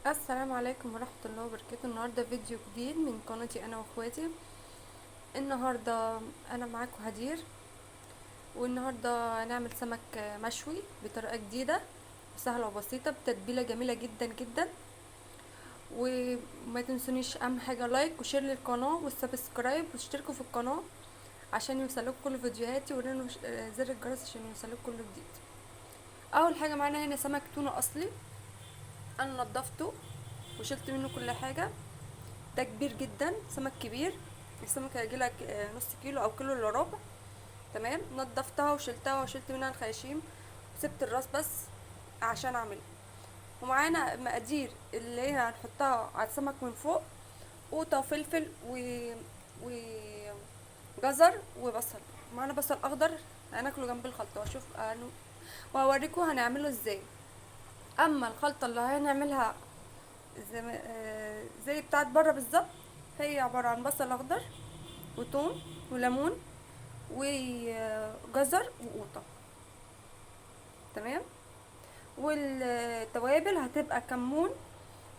السلام عليكم ورحمة الله وبركاته. النهاردة فيديو جديد من قناتي انا واخواتي. النهاردة انا معاكم هدير، والنهاردة هنعمل سمك مشوي بطريقة جديدة سهلة وبسيطة بتتبيلة جميلة جدا جدا. وما تنسونيش اهم حاجة لايك وشير للقناة والسبسكرايب واشتركوا في القناة عشان يوصلوك كل فيديوهاتي، ورنوا زر الجرس عشان يوصلوك كل جديد. اول حاجة معانا هنا سمك تونة اصلي، انا نضفته وشلت منه كل حاجة. ده كبير جدا، سمك كبير. السمك هيجيلك نص كيلو او كيلو الا ربع. تمام، نضفتها وشلتها وشلت منها الخياشيم وسبت الراس بس عشان اعملها. ومعانا مقادير اللي هي هنحطها على السمك من فوق: قوطه وفلفل وجزر وبصل. معانا بصل اخضر هناكله جنب الخلطه وهوريكم هنعمله ازاي. اما الخلطه اللي هنعملها زي بتاعت بره بالظبط، هي عباره عن بصل اخضر وثوم وليمون وجزر وقوطه. تمام. والتوابل هتبقى كمون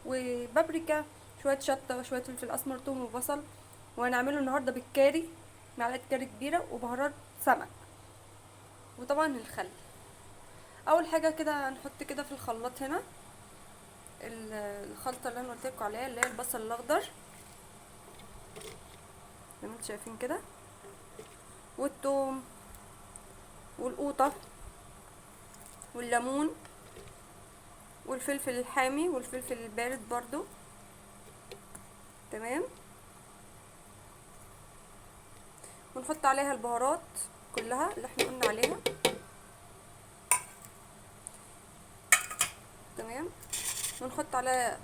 وبابريكا، شويه شطه وشويه فلفل اسمر ثوم وبصل. وهنعمله النهارده بالكاري، معلقه كاري كبيره وبهارات سمك، وطبعا الخل. اول حاجه كده هنحط كده في الخلاط هنا الخلطه اللي انا قلت لكم عليها، اللي هي البصل الاخضر زي ما انتم شايفين كده، والثوم والقوطه والليمون والفلفل الحامي والفلفل البارد برضو. تمام. ونحط عليها البهارات كلها اللي احنا قلنا عليها. تمام. ونحط عليها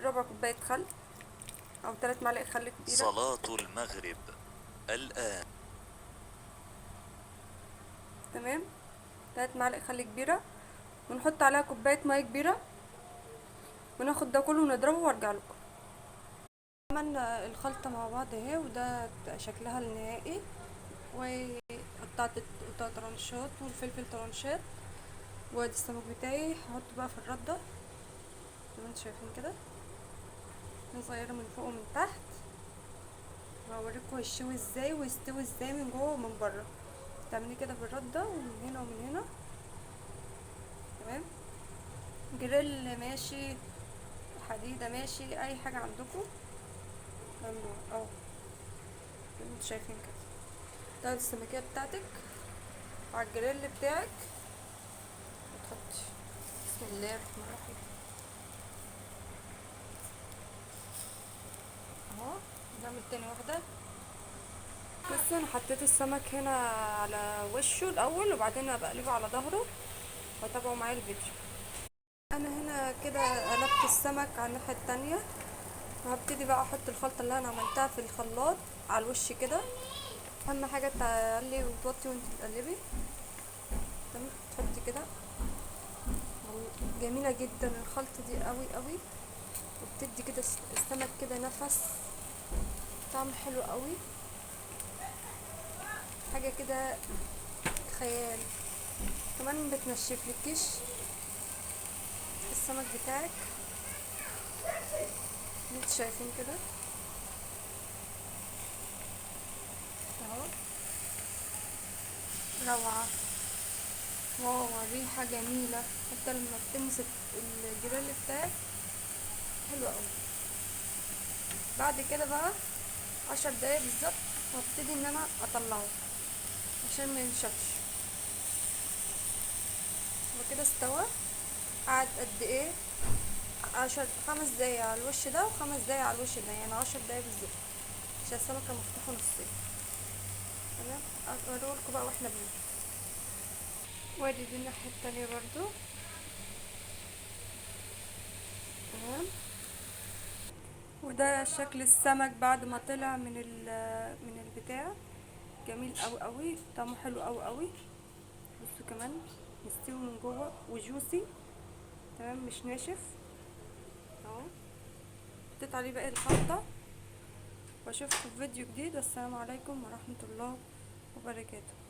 ربع كوبايه خل او 3 معالق خل كبيره. صلاة المغرب الآن. تمام، 3 معالق خل كبيره. ونحط عليها كوبايه ميه كبيره، وناخد ده كله ونضربه وارجع لكم. عملنا الخلطه مع بعض اهي، وده شكلها النهائي. وقطعت القطع طرنشات والفلفل طرنشات. وادي السمك بتاعي هحطه بقى في الرده زي ما انتم شايفين كده، صغيره من فوق ومن تحت. وهوريكم هيشوي ازاي ويستوي ازاي من جوه ومن بره. تعمليه كده بالرده ومن هنا ومن هنا. تمام. جريل ماشي، حديده ماشي، اي حاجه عندكم ممنوع. زي ما انتم شايفين كده، تاخدي السمكيه بتاعتك على الجريل بتاعك وتحطي. بسم الله الرحمن الرحيم. اهو نعمل تاني واحده. بصوا انا حطيت السمك هنا على وشه الاول، وبعدين بقلبه على ظهره، وتابعوا معايا الفيديو. انا هنا كده قلبت السمك على الناحيه التانية، وهبتدي بقى احط الخلطه اللي انا عملتها في الخلاط على الوش كده. اهم حاجه تعلي وتوطي وانت بتقلبي. تمام، تحطي كده. جميله جدا الخلطه دي قوي قوي، وبتدي كده السمك كده نفس، طعم حلو قوي، حاجه كده خيال. كمان بتنشفلكيش السمك بتاعك اللي انتوا شايفين كده اهو. روعة، واو، ريحة جميلة حتى لما بتمسك الجريل بتاعك، حلو قوي. بعد كده بقى 10 دقايق بالظبط وابتدي ان انا اطلعه عشان ما ينشفش. وكده استوى. قعد قد ايه؟ 5 دقايق على الوش ده و5 دقايق على الوش ده، يعني 10 دقايق بالظبط، عشان السمكة مفتوحة نصين. تمام، اوريهولكوا بقى واحنا بناكل. وادي دي الناحية التانية برضو. تمام. وده شكل السمك بعد ما طلع من البتاع. جميل قوي قوي، طعمه حلو قوي قوي. بصوا كمان مستوي من جوه وجوسي. تمام، مش ناشف اهو. حطيت عليه باقي الخلطه، واشوفكم في فيديو جديد. والسلام عليكم ورحمه الله وبركاته.